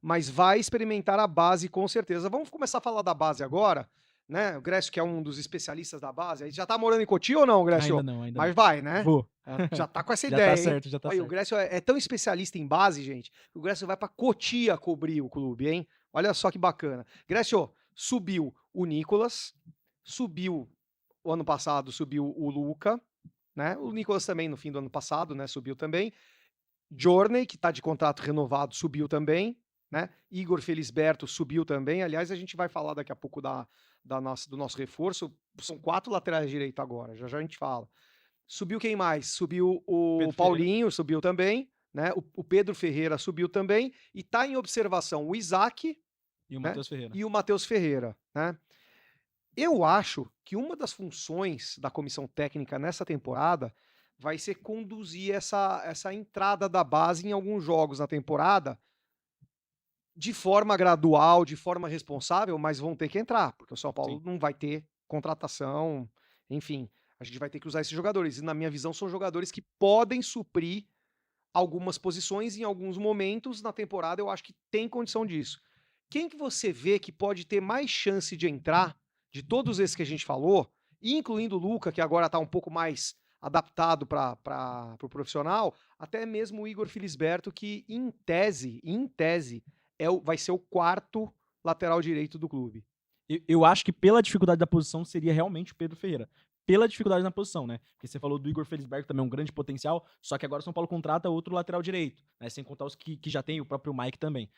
mas vai experimentar a base com certeza. Vamos começar a falar da base agora, né? O Grécio, que é um dos especialistas da base, aí já tá morando em Cotia ou não, Ainda Grécio? não, ainda Mas não. vai, né? Vou. Já tá com essa Já tá ideia, hein? certo, já tá Olha, o certo. Grécio é tão especialista em base, gente, que o Grécio vai pra Cotia cobrir o clube, hein? Olha só que bacana. Grécio, subiu o Nicolas, subiu o ano passado, subiu o Luca, né? O Nicolas também no fim do ano passado, né? Subiu também. Journey, que está de contrato renovado, subiu também, né? Igor Felisberto subiu também. Aliás, a gente vai falar daqui a pouco do nosso reforço. São 4 laterais direito agora, já já a gente fala. Subiu quem mais? Subiu o Pedro Ferreira Paulinho, subiu também, né? O Pedro Ferreira subiu também. E está em observação o Isaac, e o né? Matheus Ferreira. E o Matheus Ferreira, né? Eu acho que uma das funções da comissão técnica nessa temporada vai ser conduzir essa entrada da base em alguns jogos na temporada de forma gradual, de forma responsável, mas vão ter que entrar, porque o São Paulo Sim. não vai ter contratação, enfim, a gente vai ter que usar esses jogadores. E na minha visão são jogadores que podem suprir algumas posições em alguns momentos na temporada, eu acho que tem condição disso. Quem que você vê que pode ter mais chance de entrar, de todos esses que a gente falou, incluindo o Luca, que agora está um pouco mais adaptado para o profissional, até mesmo o Igor Felisberto, que em tese, vai ser o quarto lateral direito do clube. Eu acho que pela dificuldade da posição seria realmente o Pedro Ferreira. Pela dificuldade na posição, né? Porque você falou do Igor Felisberto, também é um grande potencial, só que agora o São Paulo contrata outro lateral direito, né? Sem contar os que já tem, o próprio Mike também.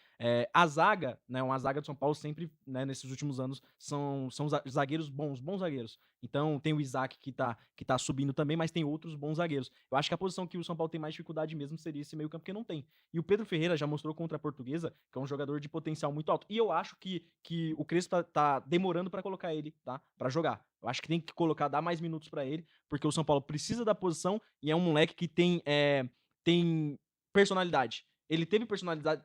A zaga, né? Uma zaga do São Paulo sempre, né, nesses últimos anos, são zagueiros bons zagueiros. Então tem o Isaac que tá subindo também, mas tem outros bons zagueiros. Eu acho que a posição que o São Paulo tem mais dificuldade mesmo seria esse meio campo, porque não tem. E o Pedro Ferreira já mostrou contra a Portuguesa que é um jogador de potencial muito alto. E eu acho que o Crespo tá demorando para colocar ele, tá? Para jogar. Eu acho que tem que colocar, dar mais minutos para ele, porque o São Paulo precisa da posição e é um moleque que tem personalidade. Ele teve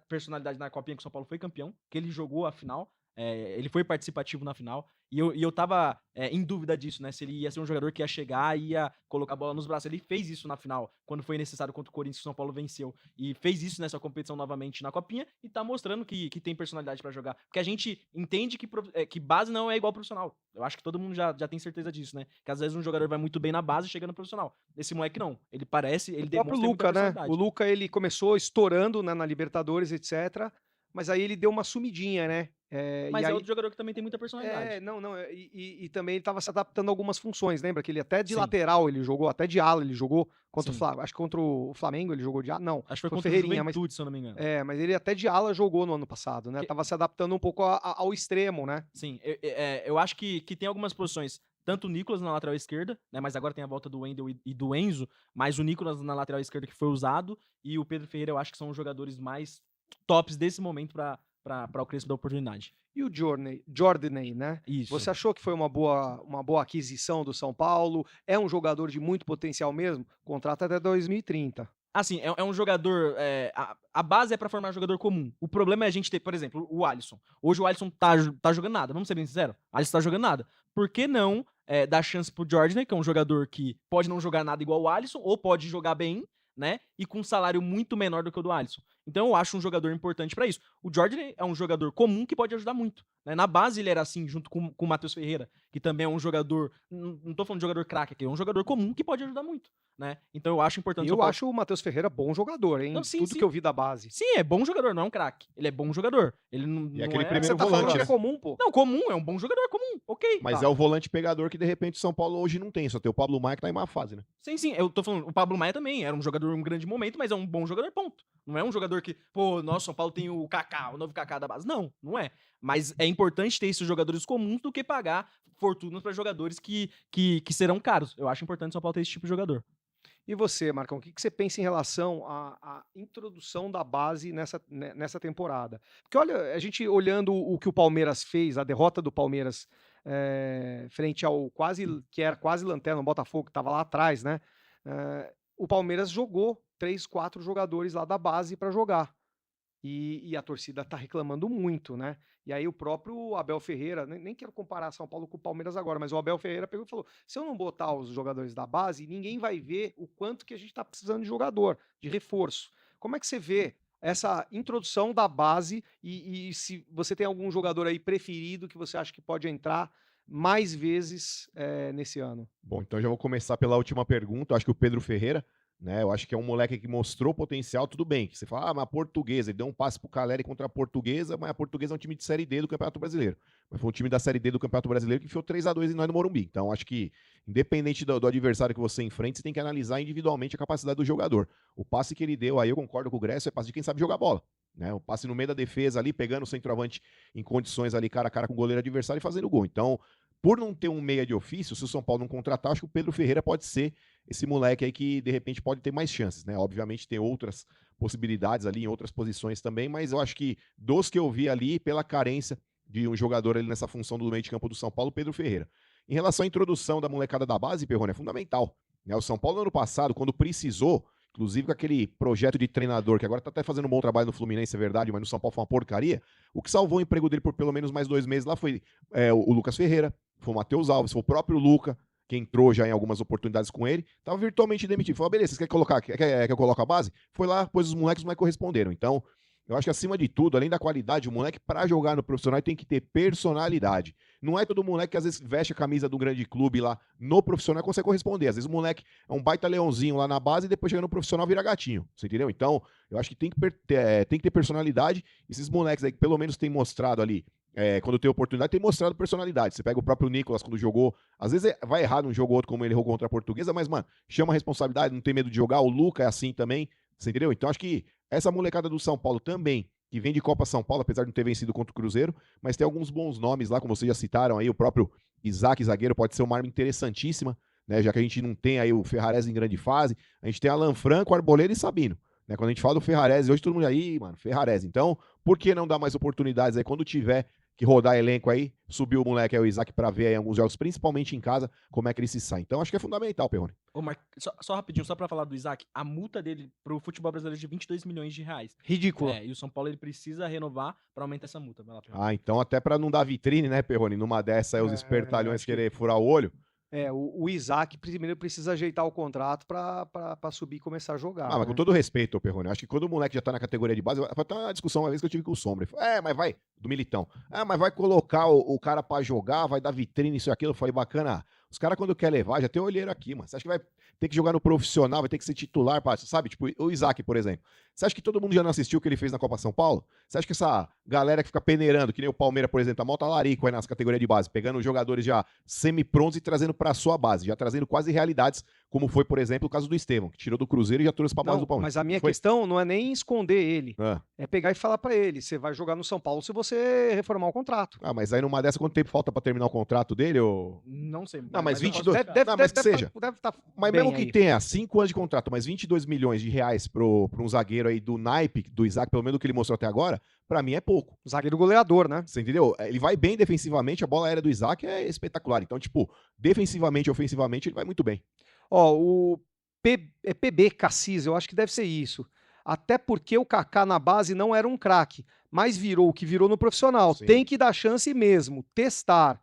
personalidade na Copinha que o São Paulo foi campeão, que ele jogou a final, ele foi participativo na final, e eu tava em dúvida disso, né? Se ele ia ser um jogador que ia chegar e ia colocar a bola nos braços. Ele fez isso na final, quando foi necessário contra o Corinthians, que o São Paulo venceu. E fez isso nessa competição novamente na Copinha e tá mostrando que tem personalidade para jogar. Porque a gente entende que base não é igual profissional. Eu acho que todo mundo já tem certeza disso, né? Que às vezes um jogador vai muito bem na base e chega no profissional. Esse moleque não. O Ele próprio demonstra muita Luca, né? O personalidade. Luca, ele começou estourando, né, na Libertadores, etc. Mas aí ele deu uma sumidinha, né? E Mas é aí outro jogador que também tem muita personalidade. não, não, e também ele estava se adaptando a algumas funções, lembra que ele até de Sim, lateral ele jogou, até de ala ele jogou contra o sim. Flamengo, acho que contra o Flamengo ele jogou de ala, não, Acho que foi foi o contra o Ferreirinha, mas Juventude, se eu não me engano. mas ele até de ala jogou no ano passado, né? Que, Tava se adaptando um pouco ao extremo, né? sim, eu acho que tem algumas posições. Tanto o Nicolas na lateral esquerda, né? Mas agora tem a volta do Wendel e do Enzo. Mas o Nicolas na lateral esquerda que foi usado. E o Pedro Ferreira, eu acho que são os jogadores mais tops desse momento para o Crespo da oportunidade. E o Jordaney, né? Isso. Você achou que foi uma boa aquisição do São Paulo? É um jogador de muito potencial mesmo? Contrato até 2030. Assim, é um jogador. A base é pra formar jogador comum. O problema é a gente ter, por exemplo, o Alisson. Hoje o Alisson tá jogando nada, vamos ser bem sinceros. O Alisson tá jogando nada. Por que não dar chance pro Jordan, que é um jogador que pode não jogar nada igual o Alisson, ou pode jogar bem, né? E com um salário muito menor do que o do Alisson. Então eu acho um jogador importante pra isso. O Jordan é um jogador comum que pode ajudar muito. Né? Na base ele era assim, junto com o Matheus Ferreira, que também é um jogador. Não tô falando de jogador craque aqui, é um jogador comum que pode ajudar muito. Né? Então eu acho importante o São Eu Paulo. acho o Matheus Ferreira bom jogador, Não, hein? sim, Tudo sim. que eu vi da base. Sim, é bom jogador, não é um craque. Ele é bom jogador. Ele não, E aquele é. primeiro Você tá falando volante, que é né? comum, pô. Não, comum, é um bom jogador comum, ok. Mas Tá. é o volante pegador que de repente o São Paulo hoje não tem. Só tem o Pablo Maia que tá em má fase, né? Sim, sim, eu tô falando, o Pablo Maia também era um jogador em um grande momento, mas é um bom jogador, ponto. Não é um jogador que, pô, nossa, São Paulo tem o Kaká, o novo Kaká da base. Não, não é. Mas é importante ter esses jogadores comuns do que pagar fortunas para jogadores que serão caros. Eu acho importante o São Paulo ter esse tipo de jogador. E você, Marcão, o que você pensa em relação à introdução da base nessa temporada? Porque olha, a gente olhando o que o Palmeiras fez, a derrota do Palmeiras frente ao que era quase lanterna, o Botafogo, que estava lá atrás, né? O Palmeiras jogou 3, 4 jogadores lá da base para jogar. E a torcida tá reclamando muito, né? E aí o próprio Abel Ferreira, nem quero comparar São Paulo com o Palmeiras agora, mas o Abel Ferreira pegou e falou: se eu não botar os jogadores da base, ninguém vai ver o quanto que a gente tá precisando de jogador, de reforço. Como é que você vê essa introdução da base e se você tem algum jogador aí preferido que você acha que pode entrar mais vezes nesse ano. Bom, então já vou começar pela última pergunta. Eu acho que o Pedro Ferreira, né? Eu acho que é um moleque que mostrou potencial, tudo bem. Que você fala, mas a Portuguesa, ele deu um passe pro Caleri contra a Portuguesa, mas a Portuguesa é um time de Série D do Campeonato Brasileiro. Mas foi um time da Série D do Campeonato Brasileiro que enfiou 3-2 em nós no Morumbi. Então, acho que, independente do adversário que você enfrente, você tem que analisar individualmente a capacidade do jogador. O passe que ele deu aí, eu concordo com o Gresso, é passe de quem sabe jogar bola. Né? O passe no meio da defesa ali, pegando o centroavante em condições ali, cara a cara com o goleiro adversário e fazendo gol. Então, por não ter um meia de ofício, se o São Paulo não contratar, acho que o Pedro Ferreira pode ser esse moleque aí que, de repente, pode ter mais chances, né? Obviamente tem outras possibilidades ali em outras posições também, mas eu acho que dos que eu vi ali, pela carência de um jogador ali nessa função do meio de campo do São Paulo, Pedro Ferreira. Em relação à introdução da molecada da base, Perrone, é fundamental. Né? O São Paulo, no ano passado, quando precisou, inclusive com aquele projeto de treinador, que agora tá até fazendo um bom trabalho no Fluminense, é verdade, mas no São Paulo foi uma porcaria, o que salvou o emprego dele por pelo menos mais 2 meses lá foi o Lucas Ferreira, foi o Matheus Alves, foi o próprio Luca, que entrou já em algumas oportunidades com ele, tava virtualmente demitido. Falou, beleza, vocês quer que eu coloque a base? Foi lá, pôs os moleques corresponderam. Então, eu acho que acima de tudo, além da qualidade, o moleque para jogar no profissional tem que ter personalidade. Não é todo moleque que às vezes veste a camisa do grande clube lá no profissional e consegue corresponder. Às vezes o moleque é um baita leãozinho lá na base e depois chega no profissional vira gatinho. Você entendeu? Então, eu acho que tem que ter personalidade. Esses moleques aí que pelo menos têm mostrado ali quando tem oportunidade, tem mostrado personalidade. Você pega o próprio Nicolas quando jogou, às vezes vai errar num jogo ou outro, como ele errou contra a Portuguesa, mas, mano, chama a responsabilidade, não tem medo de jogar. O Luca é assim também, você entendeu? Então, acho que essa molecada do São Paulo também, que vem de Copa São Paulo, apesar de não ter vencido contra o Cruzeiro, mas tem alguns bons nomes lá, como vocês já citaram aí, o próprio Isaac, zagueiro, pode ser uma arma interessantíssima, né? Já que a gente não tem aí o Ferrarese em grande fase, a gente tem Alan Franco, Arboleda e Sabino. Né, quando a gente fala do Ferrarese, hoje todo mundo aí, mano, Ferrarese. Então, por que não dar mais oportunidades aí quando tiver que rodar elenco aí, subir o moleque aí, o Isaac, pra ver aí alguns jogos, principalmente em casa, como é que ele se sai. Então, acho que é fundamental, Perrone. Ô, só rapidinho, só pra falar do Isaac, a multa dele pro futebol brasileiro é de 22 milhões de reais. Ridículo. E o São Paulo ele precisa renovar pra aumentar essa multa. Vai lá, Perrone. Ah, então até pra não dar vitrine, né, Perrone? Numa dessa aí, os espertalhões querer furar o olho. O Isaac primeiro precisa ajeitar o contrato pra subir e começar a jogar. Mas com todo respeito, Perrone, acho que quando o moleque já tá na categoria de base, foi até uma discussão uma vez que eu tive com o Sombra. Ele falou, mas vai, do Militão. Mas vai colocar o cara pra jogar, vai dar vitrine, isso e aquilo. Eu falei, bacana. Os caras, quando quer levar, já tem olheiro aqui, mano. Você acha que vai ter que jogar no profissional, vai ter que ser titular, sabe? Tipo, o Isaac, por exemplo. Você acha que todo mundo já não assistiu o que ele fez na Copa São Paulo? Você acha que essa galera que fica peneirando, que nem o Palmeiras, por exemplo, a Malta Larico aí nas categorias de base, pegando os jogadores já semi-prontos e trazendo pra sua base, já trazendo quase realidades, como foi, por exemplo, o caso do Estevão, que tirou do Cruzeiro e já trouxe pra base do Palmeiras. Mas a minha questão não é nem esconder ele, é pegar e falar pra ele, você vai jogar no São Paulo se você reformar o contrato. Mas aí numa dessa, quanto tempo falta pra terminar o contrato dele? Ou... Não sei. Não, mas 22... Mas que seja. Mas mesmo que aí. tenha 5 anos de contrato, mas 22 milhões de reais pra um zagueiro aí do naipe, do Isaac, pelo menos do que ele mostrou até agora, pra mim é pouco. Zagueiro goleador, né? Você entendeu? Ele vai bem defensivamente, a bola aérea do Isaac é espetacular. Então, tipo, defensivamente e ofensivamente, ele vai muito bem. O PB Cassis, eu acho que deve ser isso. Até porque o Kaká na base não era um craque, mas virou o que virou no profissional. Sim. Tem que dar chance mesmo, testar.